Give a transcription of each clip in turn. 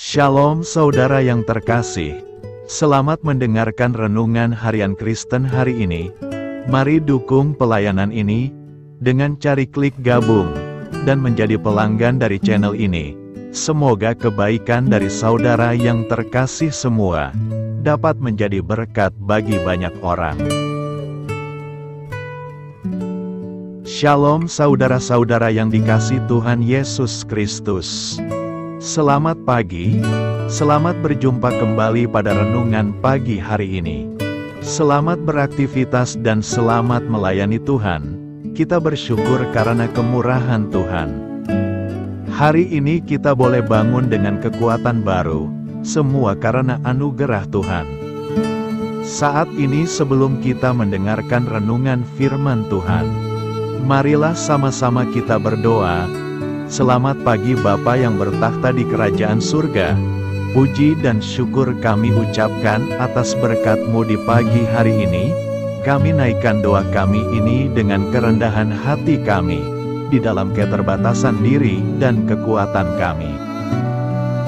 Shalom saudara yang terkasih, selamat mendengarkan renungan harian Kristen hari ini. Mari dukung pelayanan ini dengan cari klik gabung dan menjadi pelanggan dari channel ini. Semoga kebaikan dari saudara yang terkasih semua dapat menjadi berkat bagi banyak orang. Shalom saudara-saudara yang dikasihi Tuhan Yesus Kristus. Selamat pagi, selamat berjumpa kembali pada renungan pagi hari ini. Selamat beraktivitas dan selamat melayani Tuhan. Kita bersyukur karena kemurahan Tuhan. Hari ini kita boleh bangun dengan kekuatan baru, semua karena anugerah Tuhan. Saat ini sebelum kita mendengarkan renungan firman Tuhan, marilah sama-sama kita berdoa. Selamat pagi Bapa yang bertakhta di kerajaan surga. Puji dan syukur kami ucapkan atas berkat-Mu di pagi hari ini. Kami naikkan doa kami ini dengan kerendahan hati kami, di dalam keterbatasan diri dan kekuatan kami.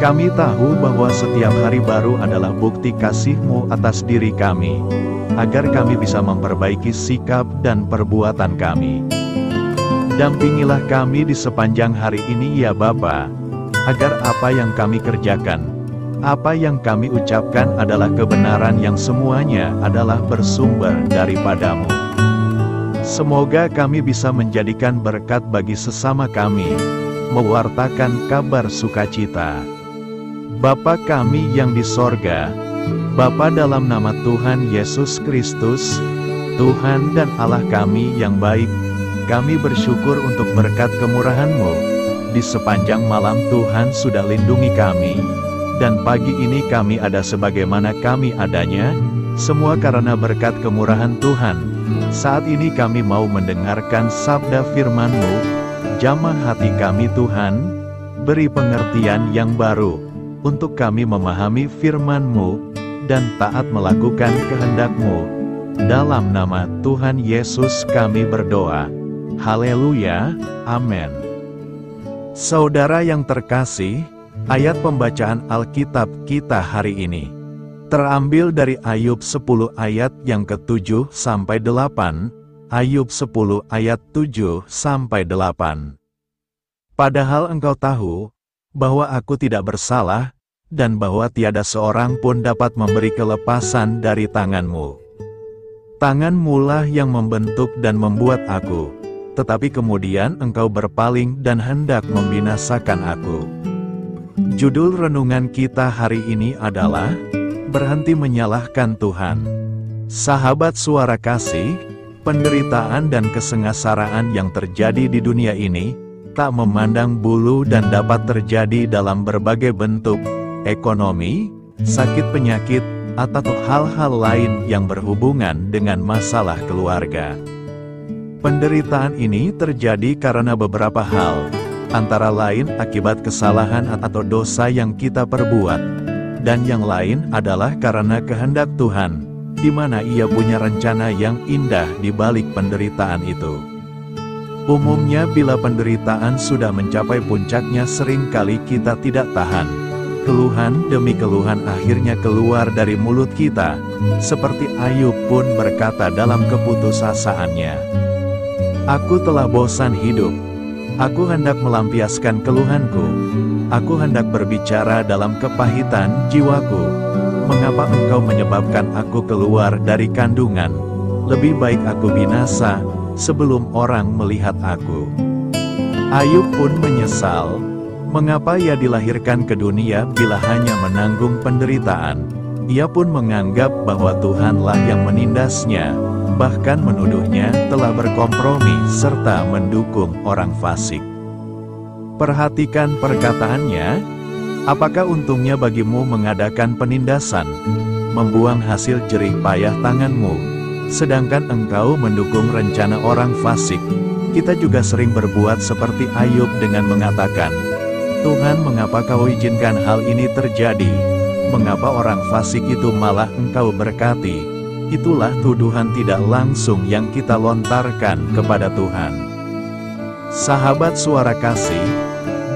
Kami tahu bahwa setiap hari baru adalah bukti kasih-Mu atas diri kami, agar kami bisa memperbaiki sikap dan perbuatan kami. Dampingilah kami di sepanjang hari ini ya Bapa, agar apa yang kami kerjakan, apa yang kami ucapkan adalah kebenaran yang semuanya adalah bersumber daripada-Mu. Semoga kami bisa menjadikan berkat bagi sesama kami, mewartakan kabar sukacita. Bapa kami yang di sorga, Bapa dalam nama Tuhan Yesus Kristus, Tuhan dan Allah kami yang baik, kami bersyukur untuk berkat kemurahan-Mu. Di sepanjang malam Tuhan sudah lindungi kami, dan pagi ini kami ada sebagaimana kami adanya, semua karena berkat kemurahan Tuhan. Saat ini kami mau mendengarkan sabda firman-Mu, jamah hati kami Tuhan, beri pengertian yang baru, untuk kami memahami firman-Mu, dan taat melakukan kehendak-Mu. Dalam nama Tuhan Yesus kami berdoa. Haleluya, amin. Saudara yang terkasih, ayat pembacaan Alkitab kita hari ini terambil dari Ayub 10 ayat yang ke-7 sampai 8, Ayub 10 ayat 7 sampai 8. Padahal engkau tahu bahwa aku tidak bersalah, dan bahwa tiada seorang pun dapat memberi kelepasan dari tangan-Mu. Tangan-Mu lah yang membentuk dan membuat aku. Tetapi kemudian engkau berpaling dan hendak membinasakan aku. Judul renungan kita hari ini adalah Berhenti Menyalahkan Tuhan. Sahabat suara kasih, penderitaan dan kesengsaraan yang terjadi di dunia ini tak memandang bulu dan dapat terjadi dalam berbagai bentuk, ekonomi, sakit penyakit, atau hal-hal lain yang berhubungan dengan masalah keluarga. Penderitaan ini terjadi karena beberapa hal, antara lain akibat kesalahan atau dosa yang kita perbuat, dan yang lain adalah karena kehendak Tuhan, di mana Ia punya rencana yang indah di balik penderitaan itu. Umumnya bila penderitaan sudah mencapai puncaknya seringkali kita tidak tahan. Keluhan demi keluhan akhirnya keluar dari mulut kita, seperti Ayub pun berkata dalam keputusasaannya. Aku telah bosan hidup. Aku hendak melampiaskan keluhanku. Aku hendak berbicara dalam kepahitan jiwaku. Mengapa engkau menyebabkan aku keluar dari kandungan? Lebih baik aku binasa, sebelum orang melihat aku. Ayub pun menyesal. Mengapa ia dilahirkan ke dunia bila hanya menanggung penderitaan? Ia pun menganggap bahwa Tuhanlah yang menindasnya, bahkan menuduhnya telah berkompromi serta mendukung orang fasik. Perhatikan perkataannya, apakah untungnya bagimu mengadakan penindasan, membuang hasil jerih payah tanganmu, sedangkan engkau mendukung rencana orang fasik? Kita juga sering berbuat seperti Ayub dengan mengatakan, Tuhan, mengapa kau izinkan hal ini terjadi? Mengapa orang fasik itu malah engkau berkati? Itulah tuduhan tidak langsung yang kita lontarkan kepada Tuhan. Sahabat suara kasih,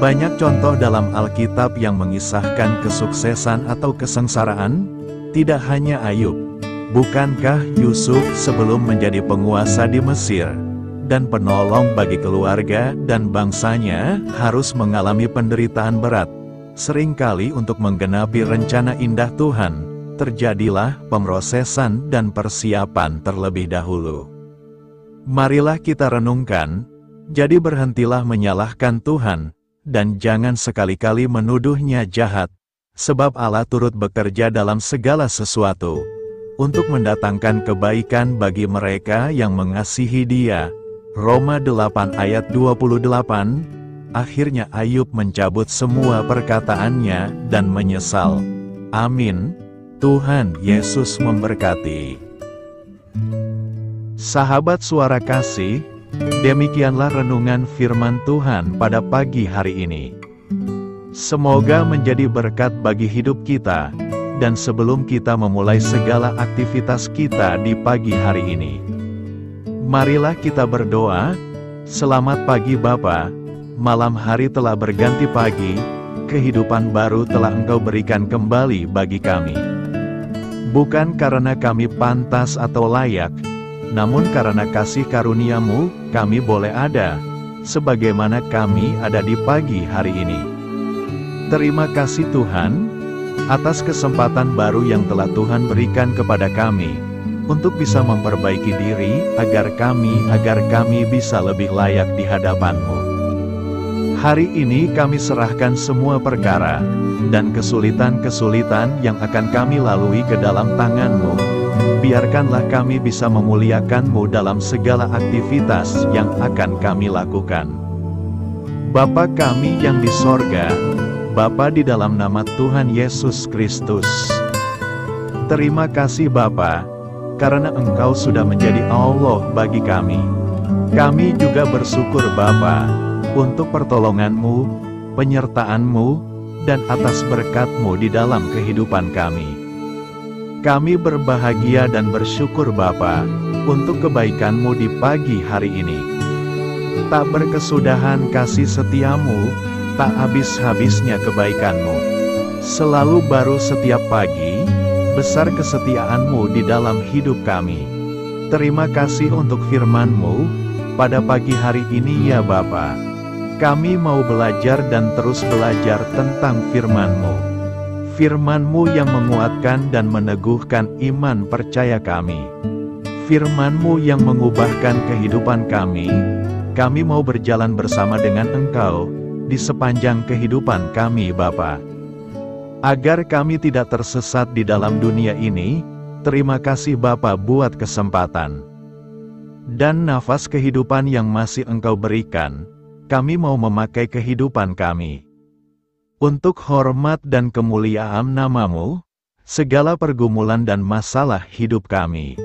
Banyak contoh dalam Alkitab yang mengisahkan kesuksesan atau kesengsaraan, tidak hanya Ayub. Bukankah Yusuf sebelum menjadi penguasa di Mesir, dan penolong bagi keluarga dan bangsanya, harus mengalami penderitaan berat? Seringkali untuk menggenapi rencana indah Tuhan, terjadilah pemrosesan dan persiapan terlebih dahulu. Marilah kita renungkan, jadi berhentilah menyalahkan Tuhan, dan jangan sekali-kali menuduhnya jahat, sebab Allah turut bekerja dalam segala sesuatu, untuk mendatangkan kebaikan bagi mereka yang mengasihi Dia. Roma 8 ayat 28. Akhirnya Ayub mencabut semua perkataannya dan menyesal. Amin. Tuhan Yesus memberkati. Sahabat Suara Kasih, demikianlah renungan firman Tuhan pada pagi hari ini. Semoga menjadi berkat bagi hidup kita, dan sebelum kita memulai segala aktivitas kita di pagi hari ini, marilah kita berdoa. Selamat pagi Bapa, malam hari telah berganti pagi, kehidupan baru telah Engkau berikan kembali bagi kami. Bukan karena kami pantas atau layak, namun karena kasih karunia-Mu, kami boleh ada, sebagaimana kami ada di pagi hari ini. Terima kasih Tuhan, atas kesempatan baru yang telah Tuhan berikan kepada kami, untuk bisa memperbaiki diri, agar kami bisa lebih layak di hadapan-Mu. Hari ini kami serahkan semua perkara, dan kesulitan-kesulitan yang akan kami lalui ke dalam tangan-Mu. Biarkanlah kami bisa memuliakan-Mu dalam segala aktivitas yang akan kami lakukan. Bapa kami yang di sorga, Bapa di dalam nama Tuhan Yesus Kristus. Terima kasih Bapa, karena Engkau sudah menjadi Allah bagi kami. Kami juga bersyukur Bapa, untuk pertolongan-Mu, penyertaan-Mu, dan atas berkat-Mu di dalam kehidupan kami. Kami berbahagia dan bersyukur Bapa, untuk kebaikan-Mu di pagi hari ini. Tak berkesudahan kasih setia-Mu, tak habis-habisnya kebaikan-Mu. Selalu baru setiap pagi, besar kesetiaan-Mu di dalam hidup kami. Terima kasih untuk firman-Mu, pada pagi hari ini ya Bapa. Kami mau belajar dan terus belajar tentang firman-Mu. Firman-Mu yang menguatkan dan meneguhkan iman percaya kami. Firman-Mu yang mengubahkan kehidupan kami. Kami mau berjalan bersama dengan Engkau, di sepanjang kehidupan kami Bapa. Agar kami tidak tersesat di dalam dunia ini, terima kasih Bapa buat kesempatan dan nafas kehidupan yang masih Engkau berikan. Kami mau memakai kehidupan kami untuk hormat dan kemuliaan nama-Mu. Segala pergumulan dan masalah hidup kami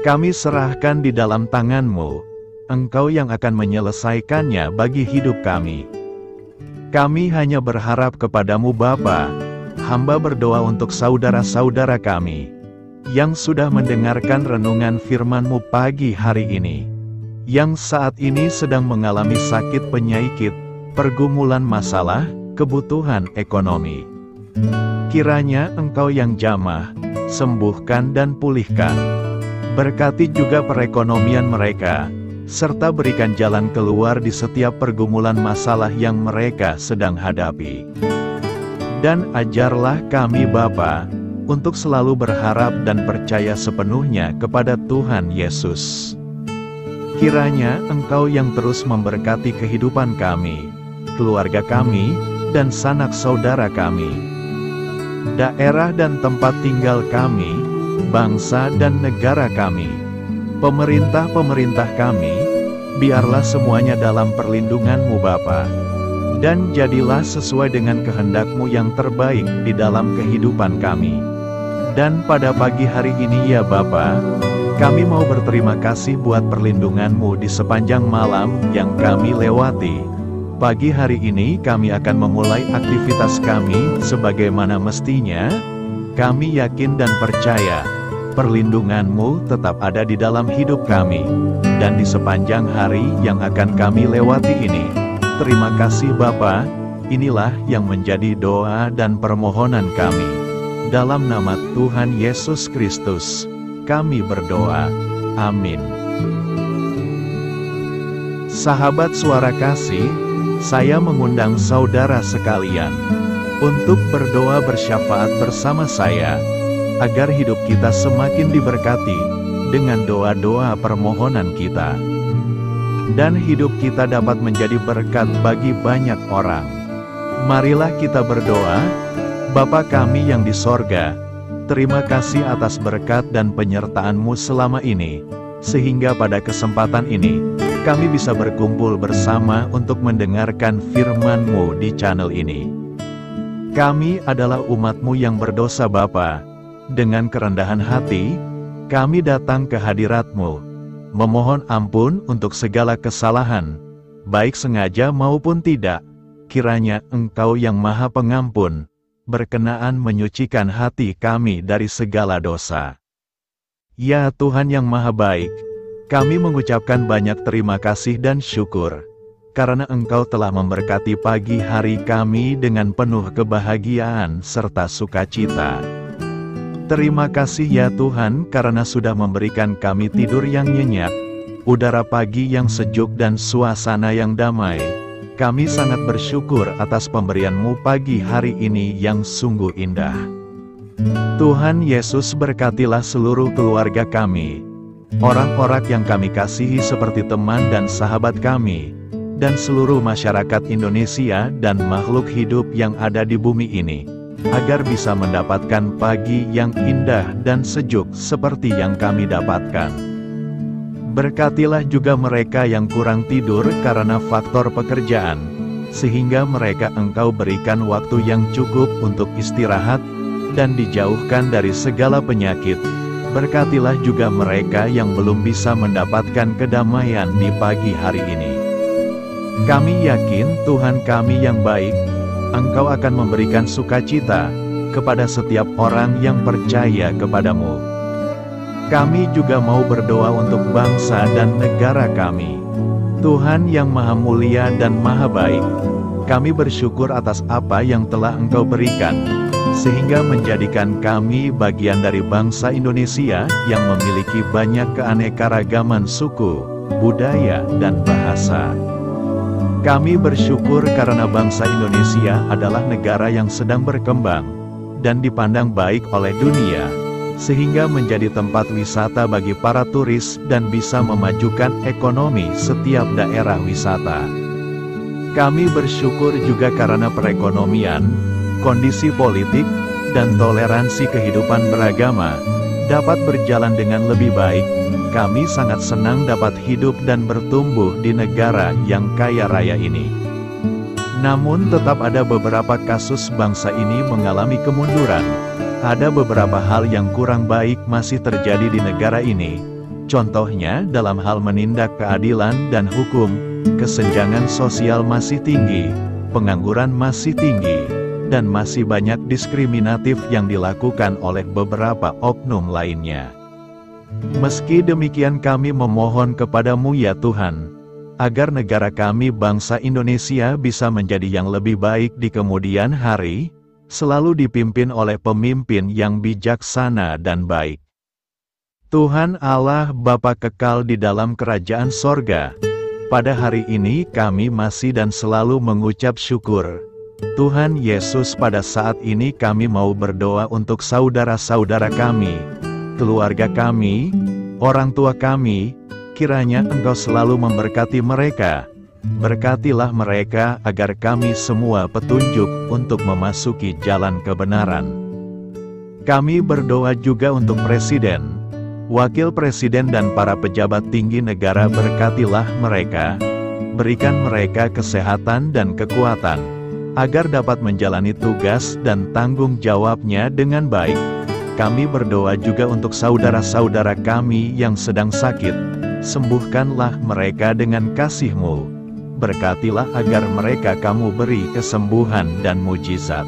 serahkan di dalam tangan-Mu. Engkau yang akan menyelesaikannya bagi hidup kami. Kami hanya berharap kepada-Mu Bapa. Hamba berdoa untuk saudara-saudara kami yang sudah mendengarkan renungan firman-Mu pagi hari ini, yang saat ini sedang mengalami sakit penyakit, pergumulan masalah, kebutuhan ekonomi. Kiranya Engkau yang jamah, sembuhkan dan pulihkan. Berkati juga perekonomian mereka, serta berikan jalan keluar di setiap pergumulan masalah yang mereka sedang hadapi. Dan ajarlah kami Bapa, untuk selalu berharap dan percaya sepenuhnya kepada Tuhan Yesus. Kiranya Engkau yang terus memberkati kehidupan kami, keluarga kami, dan sanak saudara kami, daerah dan tempat tinggal kami, bangsa dan negara kami, pemerintah-pemerintah kami, biarlah semuanya dalam perlindungan-Mu Bapa, dan jadilah sesuai dengan kehendak-Mu yang terbaik di dalam kehidupan kami. Dan pada pagi hari ini ya Bapa, kami mau berterima kasih buat perlindungan-Mu di sepanjang malam yang kami lewati. Pagi hari ini kami akan memulai aktivitas kami sebagaimana mestinya. Kami yakin dan percaya, perlindungan-Mu tetap ada di dalam hidup kami, dan di sepanjang hari yang akan kami lewati ini. Terima kasih Bapa, inilah yang menjadi doa dan permohonan kami. Dalam nama Tuhan Yesus Kristus, kami berdoa. Amin. Sahabat Suara Kasih, saya mengundang saudara sekalian untuk berdoa bersyafaat bersama saya, agar hidup kita semakin diberkati dengan doa-doa permohonan kita, dan hidup kita dapat menjadi berkat bagi banyak orang. Marilah kita berdoa. Bapa kami yang di sorga, terima kasih atas berkat dan penyertaan-Mu selama ini, sehingga pada kesempatan ini, kami bisa berkumpul bersama untuk mendengarkan firman-Mu di channel ini. Kami adalah umat-Mu yang berdosa Bapa. Dengan kerendahan hati, kami datang ke hadirat-Mu, memohon ampun untuk segala kesalahan, baik sengaja maupun tidak. Kiranya Engkau yang Maha Pengampun, berkenaan menyucikan hati kami dari segala dosa. Ya Tuhan yang Maha Baik, kami mengucapkan banyak terima kasih dan syukur, karena Engkau telah memberkati pagi hari kami dengan penuh kebahagiaan serta sukacita. Terima kasih ya Tuhan karena sudah memberikan kami tidur yang nyenyak, udara pagi yang sejuk dan suasana yang damai. Kami sangat bersyukur atas pemberian-Mu pagi hari ini yang sungguh indah. Tuhan Yesus berkatilah seluruh keluarga kami, orang-orang yang kami kasihi seperti teman dan sahabat kami, dan seluruh masyarakat Indonesia dan makhluk hidup yang ada di bumi ini, agar bisa mendapatkan pagi yang indah dan sejuk seperti yang kami dapatkan. Berkatilah juga mereka yang kurang tidur karena faktor pekerjaan, sehingga mereka Engkau berikan waktu yang cukup untuk istirahat, dan dijauhkan dari segala penyakit. Berkatilah juga mereka yang belum bisa mendapatkan kedamaian di pagi hari ini. Kami yakin Tuhan kami yang baik, Engkau akan memberikan sukacita kepada setiap orang yang percaya kepada-Mu. Kami juga mau berdoa untuk bangsa dan negara kami. Tuhan yang Maha Mulia dan Maha Baik, kami bersyukur atas apa yang telah Engkau berikan, sehingga menjadikan kami bagian dari bangsa Indonesia yang memiliki banyak keanekaragaman suku, budaya, dan bahasa. Kami bersyukur karena bangsa Indonesia adalah negara yang sedang berkembang dan dipandang baik oleh dunia, sehingga menjadi tempat wisata bagi para turis dan bisa memajukan ekonomi setiap daerah wisata. Kami bersyukur juga karena perekonomian, kondisi politik, dan toleransi kehidupan beragama dapat berjalan dengan lebih baik. Kami sangat senang dapat hidup dan bertumbuh di negara yang kaya raya ini. Namun tetap ada beberapa kasus bangsa ini mengalami kemunduran. Ada beberapa hal yang kurang baik masih terjadi di negara ini. Contohnya dalam hal menindak keadilan dan hukum, kesenjangan sosial masih tinggi, pengangguran masih tinggi, dan masih banyak diskriminatif yang dilakukan oleh beberapa oknum lainnya. Meski demikian kami memohon kepada-Mu ya Tuhan, agar negara kami bangsa Indonesia bisa menjadi yang lebih baik di kemudian hari, selalu dipimpin oleh pemimpin yang bijaksana dan baik. Tuhan Allah Bapa kekal di dalam kerajaan sorga, pada hari ini kami masih dan selalu mengucap syukur. Tuhan Yesus, pada saat ini kami mau berdoa untuk saudara-saudara kami, keluarga kami, orang tua kami. Kiranya Engkau selalu memberkati mereka. Berkatilah mereka agar kami semua petunjuk untuk memasuki jalan kebenaran. Kami berdoa juga untuk Presiden, Wakil Presiden dan para pejabat tinggi negara. Berkatilah mereka, berikan mereka kesehatan dan kekuatan, agar dapat menjalani tugas dan tanggung jawabnya dengan baik. Kami berdoa juga untuk saudara-saudara kami yang sedang sakit. Sembuhkanlah mereka dengan kasih-Mu. Berkatilah agar mereka Kamu beri kesembuhan dan mujizat.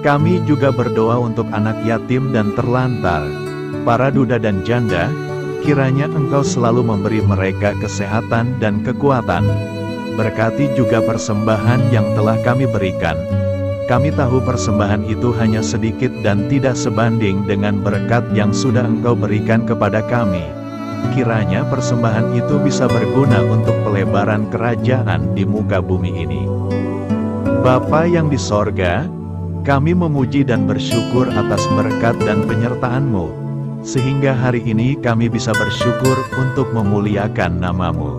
Kami juga berdoa untuk anak yatim dan terlantar, para duda dan janda. Kiranya Engkau selalu memberi mereka kesehatan dan kekuatan, Berkati juga persembahan yang telah kami berikan. Kami tahu persembahan itu hanya sedikit dan tidak sebanding dengan berkat yang sudah Engkau berikan kepada kami. Kiranya persembahan itu bisa berguna untuk pelebaran kerajaan di muka bumi ini. Bapa yang di sorga, kami memuji dan bersyukur atas berkat dan penyertaan-Mu, sehingga hari ini kami bisa bersyukur untuk memuliakan nama-Mu.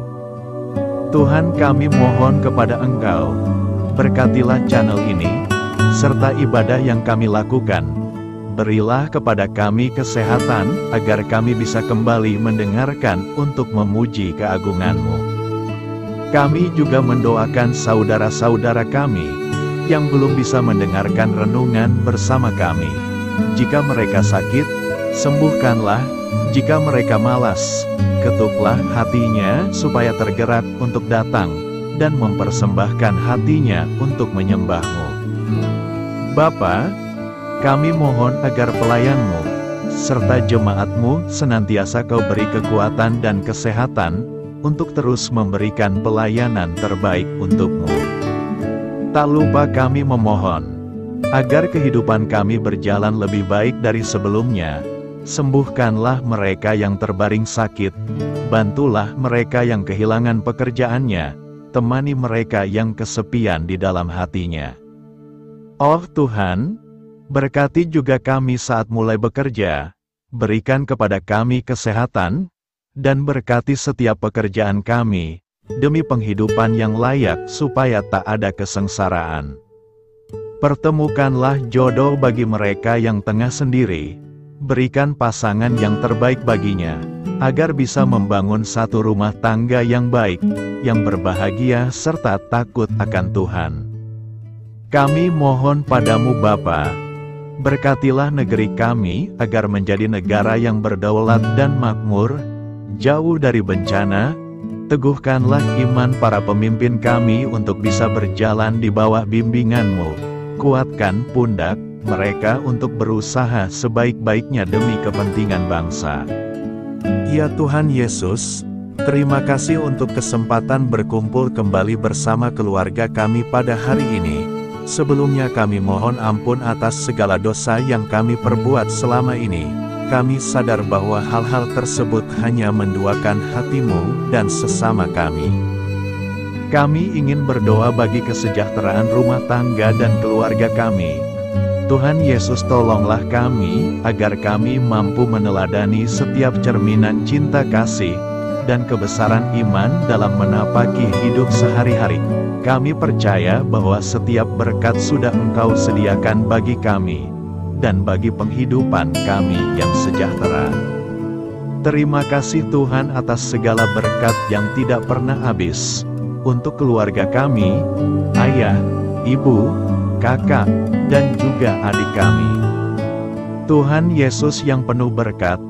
Tuhan, kami mohon kepada Engkau, berkatilah channel ini, serta ibadah yang kami lakukan. Berilah kepada kami kesehatan, agar kami bisa kembali mendengarkan untuk memuji keagungan-Mu. Kami juga mendoakan saudara-saudara kami, yang belum bisa mendengarkan renungan bersama kami. Jika mereka sakit, sembuhkanlah. Jika mereka malas, ketuklah hatinya supaya tergerak untuk datang, dan mempersembahkan hatinya untuk menyembah-Mu. Bapa, kami mohon agar pelayan-Mu, serta jemaat-Mu senantiasa Kau beri kekuatan dan kesehatan, untuk terus memberikan pelayanan terbaik untuk-Mu. Tak lupa kami memohon, agar kehidupan kami berjalan lebih baik dari sebelumnya. Sembuhkanlah mereka yang terbaring sakit, bantulah mereka yang kehilangan pekerjaannya, temani mereka yang kesepian di dalam hatinya. Oh Tuhan, berkati juga kami saat mulai bekerja, berikan kepada kami kesehatan, dan berkati setiap pekerjaan kami, demi penghidupan yang layak supaya tak ada kesengsaraan. Pertemukanlah jodoh bagi mereka yang tengah sendiri, berikan pasangan yang terbaik baginya, agar bisa membangun satu rumah tangga yang baik, yang berbahagia serta takut akan Tuhan. Kami mohon padamu Bapa, berkatilah negeri kami agar menjadi negara yang berdaulat dan makmur, jauh dari bencana. Teguhkanlah iman para pemimpin kami untuk bisa berjalan di bawah bimbingan-Mu. Kuatkan pundak mereka untuk berusaha sebaik-baiknya demi kepentingan bangsa. Ya Tuhan Yesus, terima kasih untuk kesempatan berkumpul kembali bersama keluarga kami pada hari ini. Sebelumnya kami mohon ampun atas segala dosa yang kami perbuat selama ini. Kami sadar bahwa hal-hal tersebut hanya menduakan hati-Mu dan sesama kami. Kami ingin berdoa bagi kesejahteraan rumah tangga dan keluarga kami. Tuhan Yesus, tolonglah kami, agar kami mampu meneladani setiap cerminan cinta kasih, dan kebesaran iman dalam menapaki hidup sehari-hari. Kami percaya bahwa setiap berkat sudah Engkau sediakan bagi kami, dan bagi penghidupan kami yang sejahtera. Terima kasih Tuhan atas segala berkat yang tidak pernah habis, untuk keluarga kami, ayah, ibu, kakak, dan juga adik kami. Tuhan Yesus yang penuh berkat,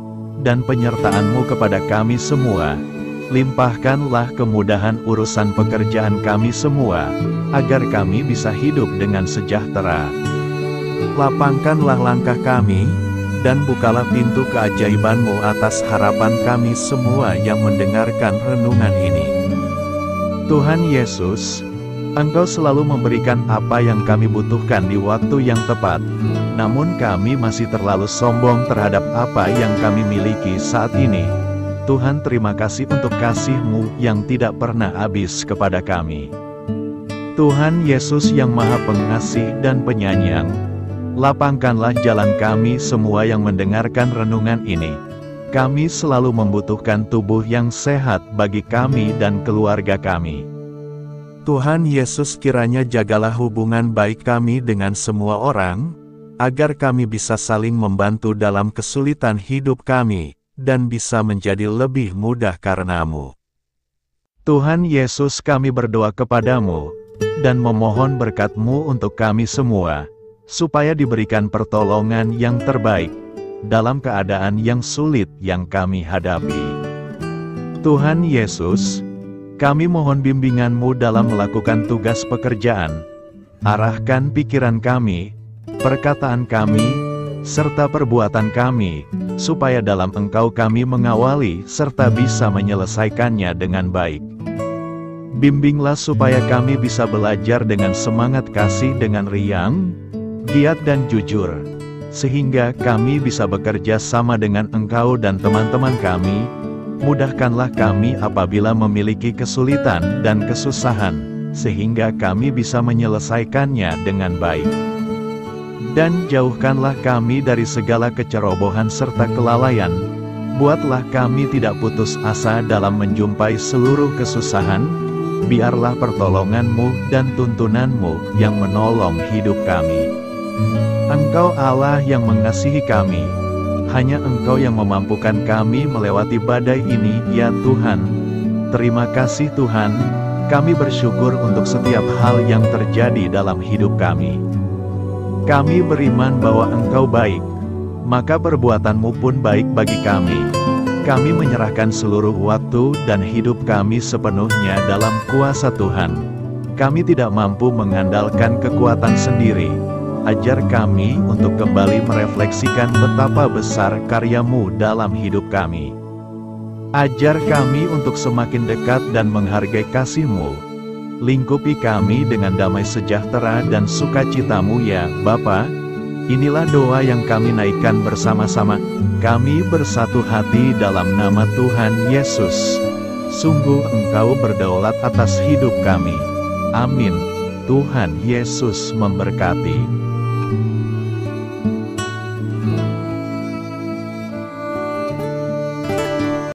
dan penyertaan-Mu kepada kami semua, limpahkanlah kemudahan urusan pekerjaan kami semua, agar kami bisa hidup dengan sejahtera. Lapangkanlah langkah kami, dan bukalah pintu keajaiban-Mu atas harapan kami semua yang mendengarkan renungan ini. Tuhan Yesus, Engkau selalu memberikan apa yang kami butuhkan di waktu yang tepat, namun kami masih terlalu sombong terhadap apa yang kami miliki saat ini. Tuhan, terima kasih untuk kasih-Mu yang tidak pernah habis kepada kami. Tuhan Yesus yang Maha Pengasih dan Penyayang, lapangkanlah jalan kami semua yang mendengarkan renungan ini. Kami selalu membutuhkan tubuh yang sehat bagi kami dan keluarga kami. Tuhan Yesus, kiranya jagalah hubungan baik kami dengan semua orang, agar kami bisa saling membantu dalam kesulitan hidup kami, dan bisa menjadi lebih mudah karena-Mu. Tuhan Yesus, kami berdoa kepada-Mu, dan memohon berkat-Mu untuk kami semua, supaya diberikan pertolongan yang terbaik, dalam keadaan yang sulit yang kami hadapi. Tuhan Yesus, kami mohon bimbingan-Mu dalam melakukan tugas pekerjaan. Arahkan pikiran kami, perkataan kami, serta perbuatan kami, supaya dalam Engkau kami mengawali serta bisa menyelesaikannya dengan baik. Bimbinglah supaya kami bisa belajar dengan semangat kasih dengan riang, giat dan jujur, sehingga kami bisa bekerja sama dengan Engkau dan teman-teman kami. Mudahkanlah kami apabila memiliki kesulitan dan kesusahan, sehingga kami bisa menyelesaikannya dengan baik. Dan jauhkanlah kami dari segala kecerobohan serta kelalaian. Buatlah kami tidak putus asa dalam menjumpai seluruh kesusahan. Biarlah pertolongan-Mu dan tuntunan-Mu yang menolong hidup kami. Engkau Allah yang mengasihi kami. Hanya Engkau yang memampukan kami melewati badai ini, ya Tuhan. Terima kasih Tuhan, kami bersyukur untuk setiap hal yang terjadi dalam hidup kami. Kami beriman bahwa Engkau baik, maka perbuatan-Mu pun baik bagi kami. Kami menyerahkan seluruh waktu dan hidup kami sepenuhnya dalam kuasa Tuhan. Kami tidak mampu mengandalkan kekuatan sendiri. Ajar kami untuk kembali merefleksikan betapa besar karya-Mu dalam hidup kami. Ajar kami untuk semakin dekat dan menghargai kasih-Mu. Lingkupi kami dengan damai sejahtera dan sukacita-Mu ya Bapa. Inilah doa yang kami naikkan bersama-sama. Kami bersatu hati dalam nama Tuhan Yesus. Sungguh Engkau berdaulat atas hidup kami. Amin. Tuhan Yesus memberkati.